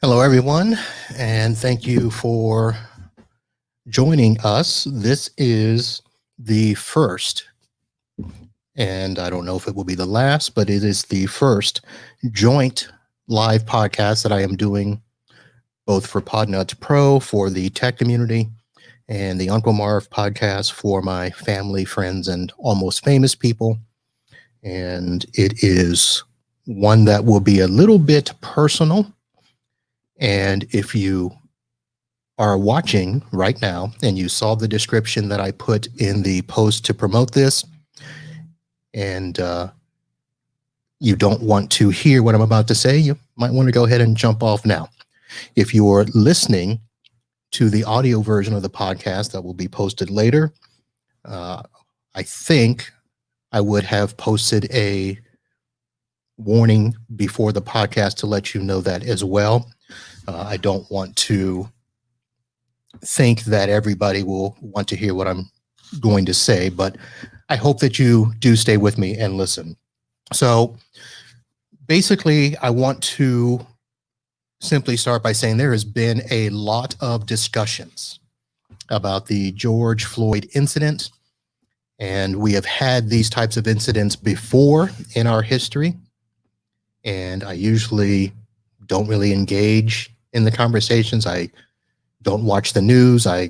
Hello, everyone, and thank you for joining us. This is the first, and I don't know if it will be the last, but it is the first joint live podcast that I am doing both for Podnuts Pro for the tech community and the Uncle Marv podcast for my family, friends, and almost famous people. And it is one that will be a little bit personal. And if you are watching right now and you saw the description that I put in the post to promote this, and you don't want to hear what I'm about to say, you might want to go ahead and jump off now. If you are listening to the audio version of the podcast that will be posted later, I think I would have posted a warning before the podcast to let you know that as well. I don't want to think that everybody will want to hear what I'm going to say, but I hope that you do stay with me and listen. So basically, I want to simply start by saying there has been a lot of discussions about the George Floyd incident, and we have had these types of incidents before in our history, and I usually don't really engage in the conversations. I don't watch the news. I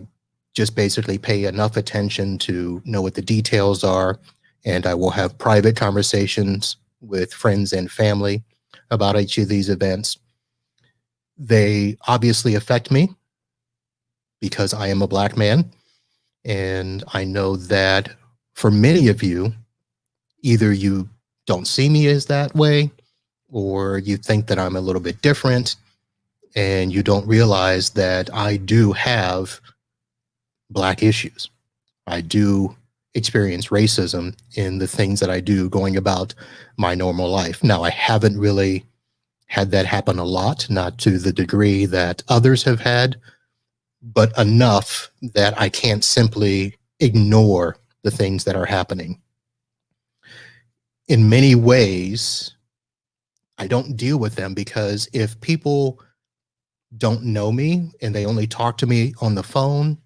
just basically pay enough attention to know what the details are, and I will have private conversations with friends and family about each of these events. They obviously affect me because I am a Black man, and I know that for many of you, either you don't see me as that way, or you think that I'm a little bit different, and you don't realize that I do have Black issues. I do experience racism in the things that I do going about my normal life. Now, I haven't really had that happen a lot, not to the degree that others have had, but enough that I can't simply ignore the things that are happening. In many ways, I don't deal with them because if people don't know me and they only talk to me on the phone,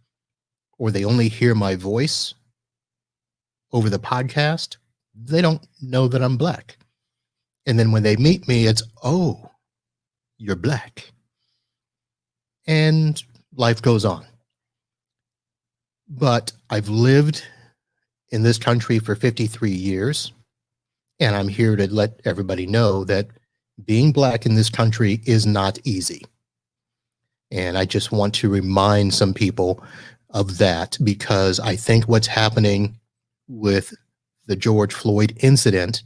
or they only hear my voice over the podcast, they don't know that I'm Black. And then when they meet me, it's, oh, you're Black. And life goes on. But I've lived in this country for 53 years, and I'm here to let everybody know that being Black in this country is not easy. And I just want to remind some people of that, because I think what's happening with the George Floyd incident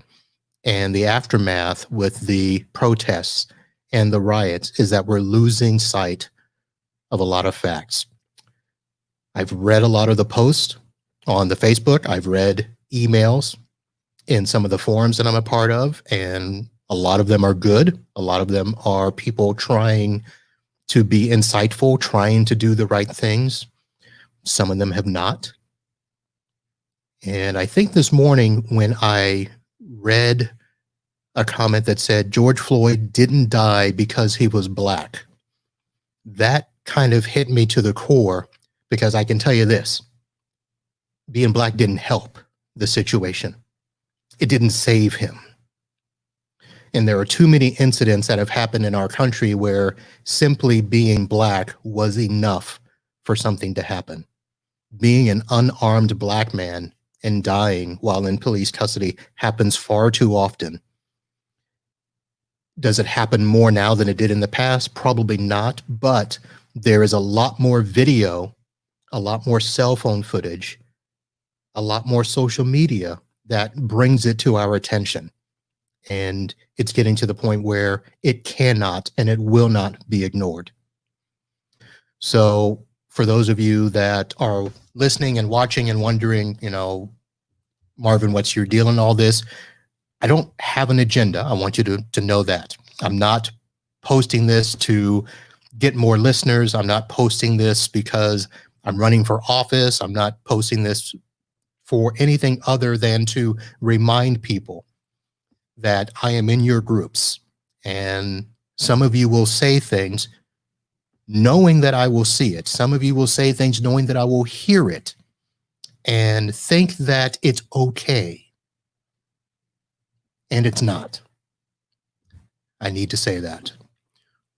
and the aftermath with the protests and the riots is that we're losing sight of a lot of facts. I've read a lot of the posts on the Facebook. I've read emails in some of the forums that I'm a part of, and a lot of them are good. A lot of them are people trying to be insightful, trying to do the right things. Some of them have not. And I think this morning when I read a comment that said George Floyd didn't die because he was Black, that kind of hit me to the core, because I can tell you this: being Black didn't help the situation. It didn't save him. And there are too many incidents that have happened in our country where simply being Black was enough for something to happen. Being an unarmed Black man and dying while in police custody happens far too often. Does it happen more now than it did in the past? Probably not, but there is a lot more video, a lot more cell phone footage, a lot more social media that brings it to our attention. And it's getting to the point where it cannot and it will not be ignored. So for those of you that are listening and watching and wondering, Marvin, what's your deal in all this? I don't have an agenda. I want you to know that. I'm not posting this to get more listeners. I'm not posting this because I'm running for office. I'm not posting this for anything other than to remind people that I am in your groups, and Some of you will say things knowing that I will see it. Some of you will say things knowing that I will hear it and think that it's okay. And it's not. I need to say that.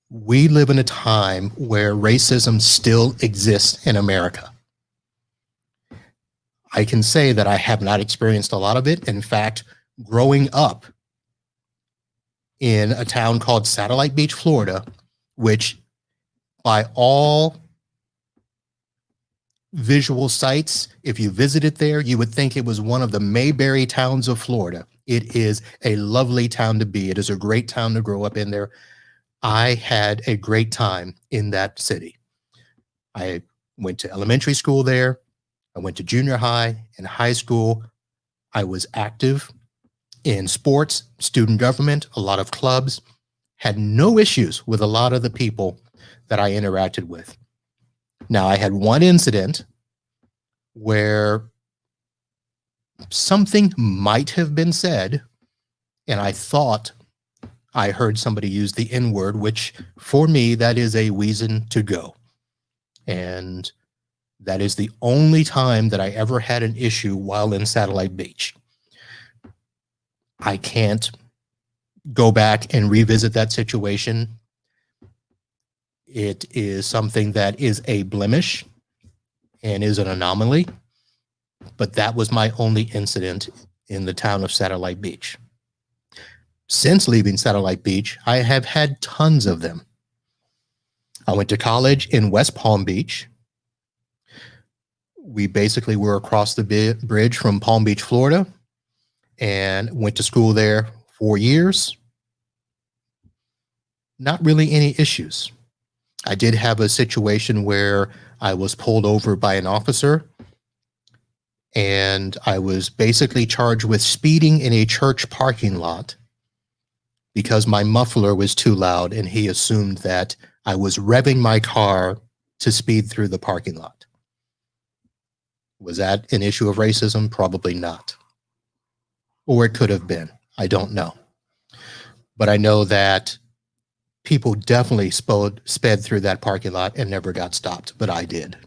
We live in a time where racism still exists in America. I can say that I have not experienced a lot of it. In fact, growing up in a town called Satellite Beach, Florida, which by all visual sites, if you visited there, you would think it was one of the Mayberry towns of Florida. It is a lovely town to be. It is a great town to grow up in there. I had a great time in that city. I went to elementary school there. I went to junior high and high school. I was active in sports, student government, a lot of clubs, had no issues with a lot of the people that I interacted with. Now, I had one incident where something might have been said, and I thought I heard somebody use the N-word, which for me, that is a reason to go. And that is the only time that I ever had an issue while in Satellite Beach. I can't go back and revisit that situation. It is something that is a blemish and is an anomaly, but that was my only incident in the town of Satellite Beach. Since leaving Satellite Beach, I have had tons of them. I went to college in West Palm Beach. We basically were across the bridge from Palm Beach, Florida, and went to school there 4 years. Not really any issues. I did have a situation where I was pulled over by an officer, and I was basically charged with speeding in a church parking lot because my muffler was too loud, and he assumed that I was revving my car to speed through the parking lot. Was that an issue of racism? Probably not. Or it could have been. I don't know. But I know that people definitely sped through that parking lot and never got stopped, but I did.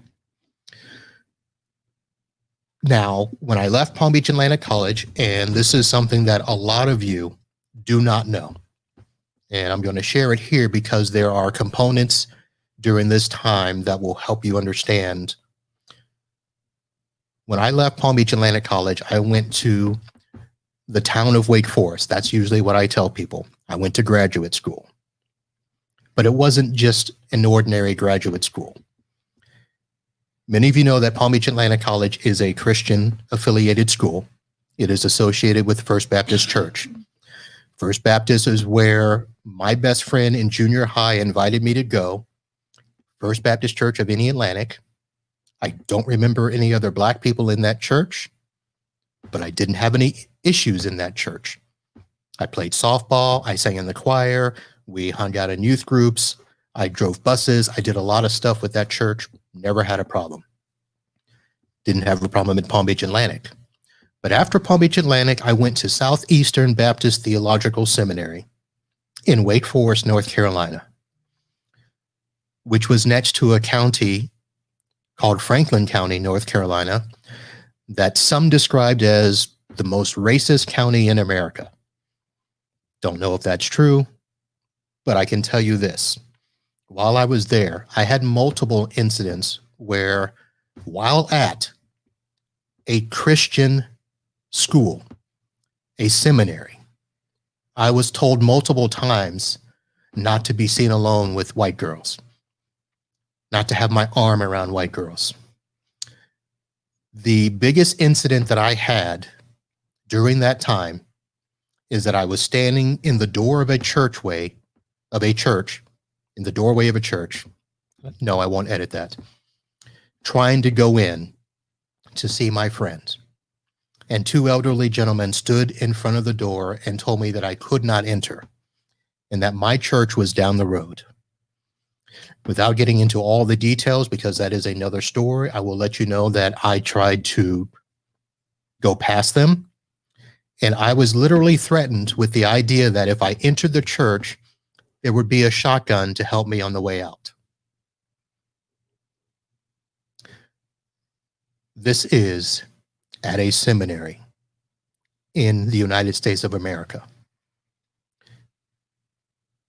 Now, when I left Palm Beach Atlantic College, and this is something that a lot of you do not know, and I'm going to share it here because there are components during this time that will help you understand. When I left Palm Beach Atlantic College, I went to the town of Wake Forest. That's usually what I tell people. I went to graduate school. But it wasn't just an ordinary graduate school. Many of you know that Palm Beach Atlantic College is a Christian affiliated school. It is associated with First Baptist Church. First Baptist is where my best friend in junior high invited me to go. First Baptist Church of Any Atlantic. I don't remember any other Black people in that church, but I didn't have any issues in that church. I played softball. I sang in the choir. We hung out in youth groups. I drove buses. I did a lot of stuff with that church. Never had a problem. Didn't have a problem at Palm Beach Atlantic. But after Palm Beach Atlantic, I went to Southeastern Baptist Theological Seminary in Wake Forest, North Carolina, which was next to a county called Franklin County, North Carolina, that some described as the most racist county in America. Don't know if that's true, but I can tell you this. While I was there, I had multiple incidents where, while at a Christian school, a seminary, I was told multiple times not to be seen alone with white girls, not to have my arm around white girls. The biggest incident that I had during that time is that I was standing in the door of a church. No, I won't edit that. Trying to go in to see my friends. And two elderly gentlemen stood in front of the door and told me that I could not enter and that my church was down the road. Without getting into all the details, because that is another story, I will let you know that I tried to go past them. And I was literally threatened with the idea that if I entered the church, there would be a shotgun to help me on the way out. This is at a seminary in the United States of America.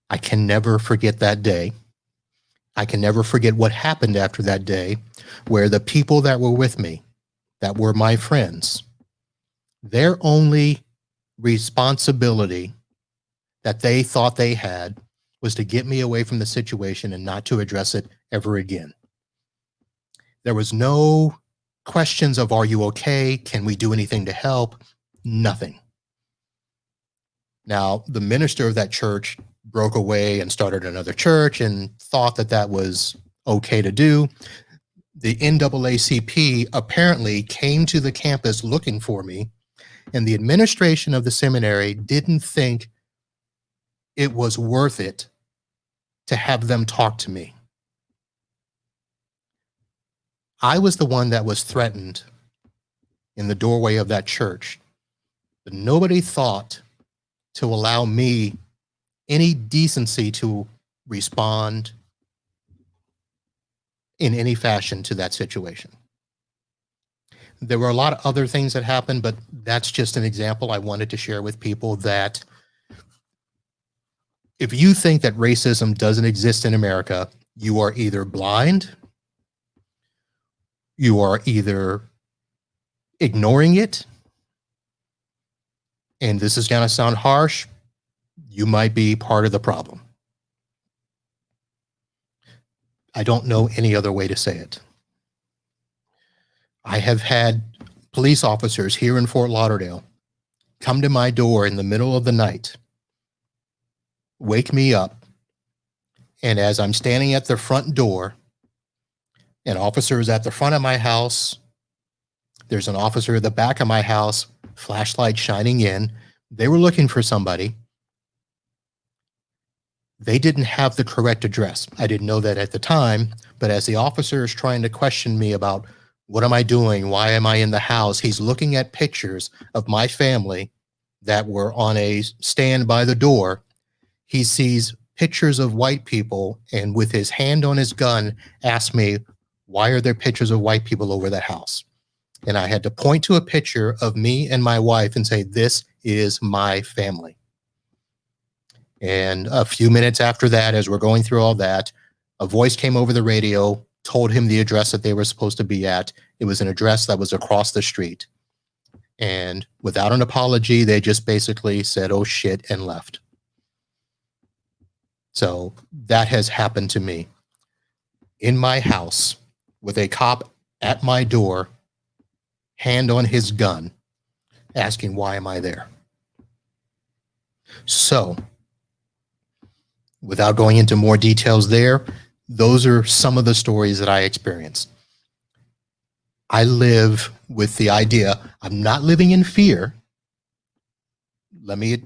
I can never forget that day. I can never forget what happened after that day, where the people that were with me, that were my friends, their only responsibility that they thought they had was to get me away from the situation and not to address it ever again. There was no questions of, are you okay? Can we do anything to help? Nothing. Now, the minister of that church broke away and started another church and thought that that was okay to do. The NAACP apparently came to the campus looking for me, and the administration of the seminary didn't think it was worth it to have them talk to me. I was the one that was threatened in the doorway of that church, but nobody thought to allow me any decency to respond in any fashion to that situation. There were a lot of other things that happened, but that's just an example I wanted to share with people, that if you think that racism doesn't exist in America, you are either blind, you are either ignoring it, and this is going to sound harsh, you might be part of the problem. I don't know any other way to say it. I have had police officers here in Fort Lauderdale come to my door in the middle of the night, wake me up, and as I'm standing at the front door, an officer is at the front of my house, there's an officer at the back of my house, flashlight shining in. They were looking for somebody. They didn't have the correct address. I didn't know that at the time, but as the officer is trying to question me about what am I doing, why am I in the house, he's looking at pictures of my family that were on a stand by the door. He sees pictures of white people, and with his hand on his gun, asked me, why are there pictures of white people over the house? And I had to point to a picture of me and my wife and say, this is my family. And a few minutes after that, as we're going through all that, a voice came over the radio, told him the address that they were supposed to be at. It was an address that was across the street. And without an apology, they just basically said, oh shit, and left. So that has happened to me in my house with a cop at my door, hand on his gun, asking, why am I there? So, without going into more details there, those are some of the stories that I experienced. I live with the idea, I'm not living in fear. Let me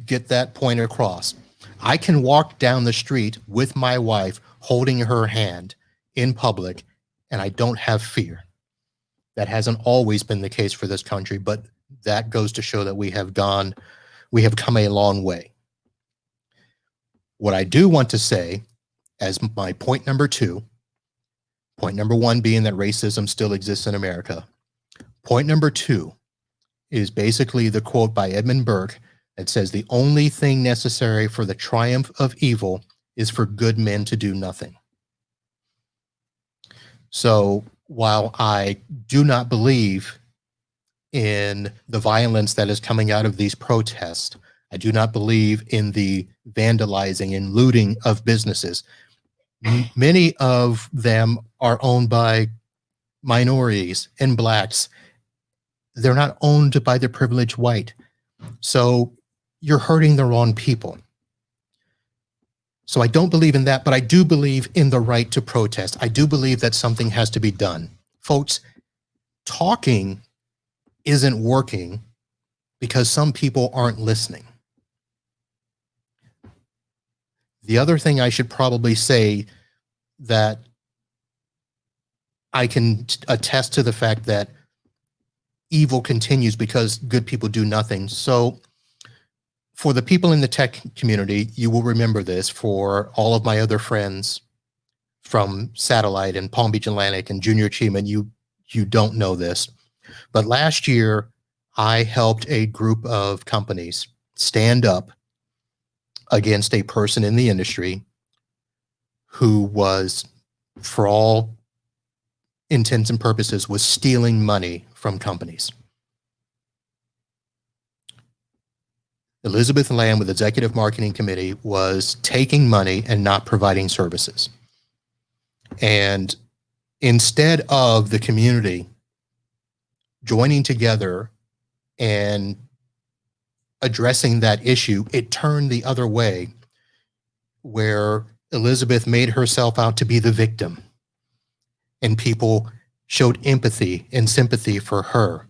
get that point across. I can walk down the street with my wife holding her hand in public, and I don't have fear. That hasn't always been the case for this country, but that goes to show that we have come a long way. What I do want to say as my point number two, point number one being that racism still exists in America. Point number two is basically the quote by Edmund Burke that says, the only thing necessary for the triumph of evil is for good men to do nothing. So while I do not believe in the violence that is coming out of these protests, I do not believe in the vandalizing and looting of businesses. Many of them are owned by minorities and blacks. They're not owned by the privileged white. So you're hurting the wrong people. So I don't believe in that, but I do believe in the right to protest. I do believe that something has to be done. Folks, talking isn't working because some people aren't listening. The other thing I should probably say, that I can attest to the fact that evil continues because good people do nothing. So For the people in the tech community, you will remember this. For all of my other friends from Satellite and Palm Beach Atlantic and Junior Achievement, you don't know this. But last year, I helped a group of companies stand up against a person in the industry who was, for all intents and purposes, was stealing money from companies. Elizabeth Lamb with Executive Marketing Committee was taking money and not providing services. And instead of the community joining together and addressing that issue, it turned the other way, where Elizabeth made herself out to be the victim, and people showed empathy and sympathy for her.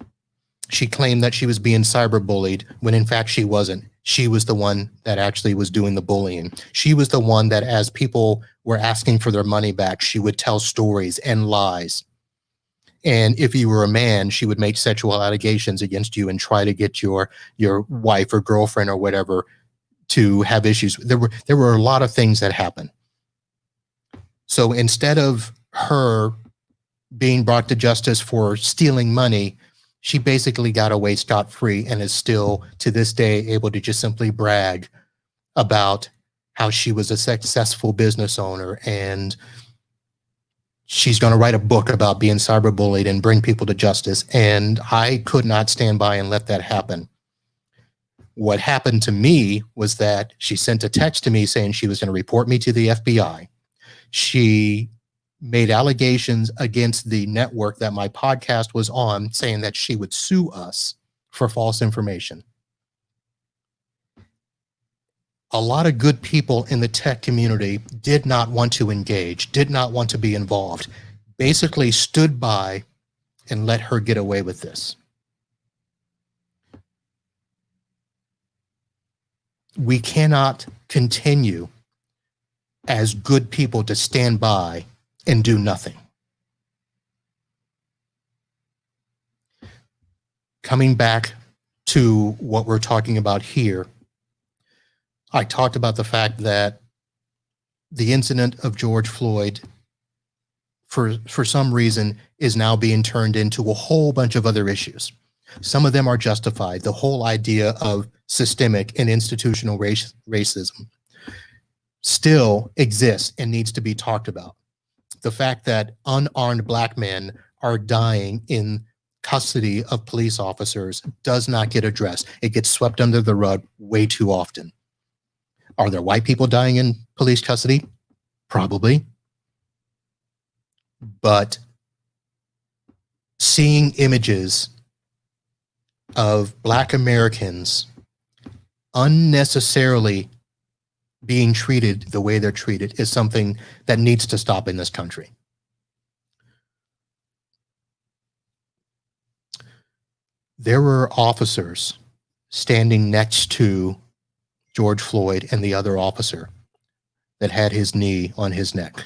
She claimed that she was being cyberbullied when in fact she wasn't. She was the one that actually was doing the bullying. She was the one that, as people were asking for their money back, she would tell stories and lies. And if you were a man, she would make sexual allegations against you and try to get your wife or girlfriend or whatever to have issues. There were a lot of things that happened. So instead of her being brought to justice for stealing money, she basically got away scot-free and is still, to this day, able to just simply brag about how she was a successful business owner, and she's going to write a book about being cyberbullied and bring people to justice. And I could not stand by and let that happen. What happened to me was that she sent a text to me saying she was going to report me to the FBI. She made allegations against the network that my podcast was on, saying that she would sue us for false information. A lot of good people in the tech community did not want to engage, did not want to be involved, basically stood by and let her get away with this. We cannot continue as good people to stand by and do nothing. Coming back to what we're talking about here, I talked about the fact that the incident of George Floyd, for some reason, is now being turned into a whole bunch of other issues. Some of them are justified. The whole idea of systemic and institutional racism still exists and needs to be talked about. The fact that unarmed Black men are dying in custody of police officers does not get addressed. It gets swept under the rug way too often. Are there white people dying in police custody? Probably. But seeing images of Black Americans unnecessarily being treated the way they're treated is something that needs to stop in this country. There were officers standing next to George Floyd and the other officer that had his knee on his neck.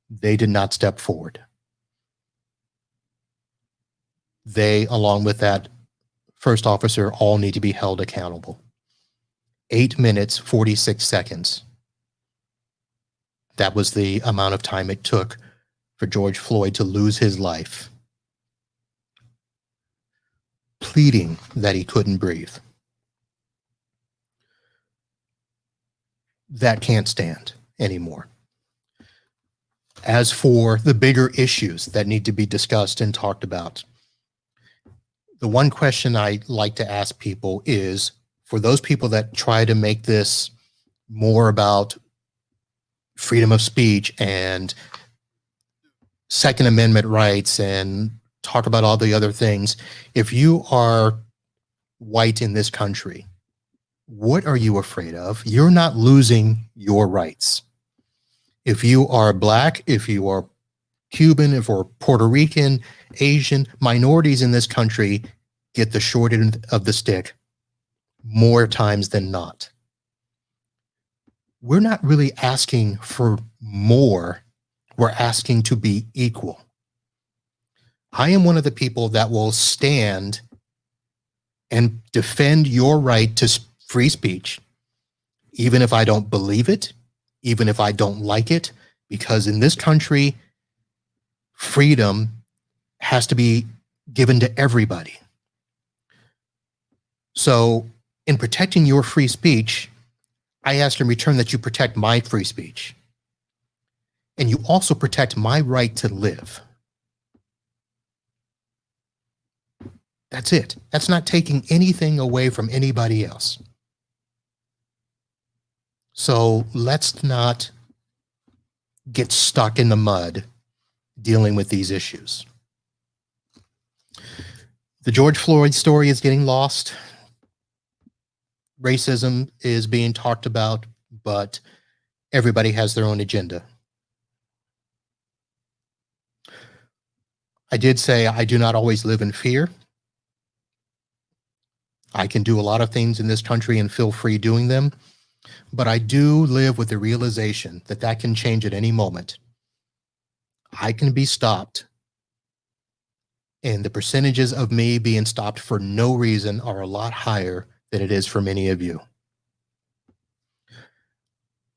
They did not step forward. They, along with that first officer, all need to be held accountable. 8 minutes, 46 seconds. That was the amount of time it took for George Floyd to lose his life, pleading that he couldn't breathe. That can't stand anymore. As for the bigger issues that need to be discussed and talked about, the one question I like to ask people is, for those people that try to make this more about freedom of speech and Second Amendment rights and talk about all the other things, if you are white in this country, what are you afraid of? You're not losing your rights. If you are Black, if you are Cuban, if you're Puerto Rican, Asian, minorities in this country get the short end of the stick more times than not. We're not really asking for more. We're asking to be equal. I am one of the people that will stand and defend your right to free speech, even if I don't believe it, even if I don't like it, because in this country, freedom has to be given to everybody. So, in protecting your free speech, I ask in return that you protect my free speech. And you also protect my right to live. That's it. That's not taking anything away from anybody else. So let's not get stuck in the mud dealing with these issues. The George Floyd story is getting lost. Racism is being talked about, but everybody has their own agenda. I did say I do not always live in fear. I can do a lot of things in this country and feel free doing them, but I do live with the realization that that can change at any moment. I can be stopped, and the percentages of me being stopped for no reason are a lot higher than it is for many of you.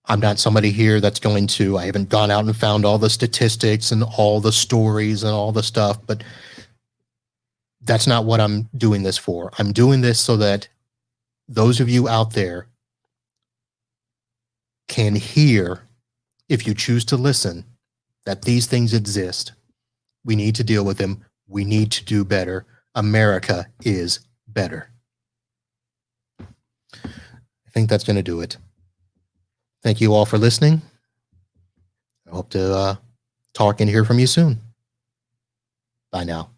I'm not somebody here that's going to, I haven't gone out and found all the statistics and all the stories and all the stuff, but that's not what I'm doing this for. I'm doing this so that those of you out there can hear, if you choose to listen, that these things exist. We need to deal with them. We need to do better. America is better. I think that's going to do it. Thank you all for listening. I hope to talk and hear from you soon. Bye now.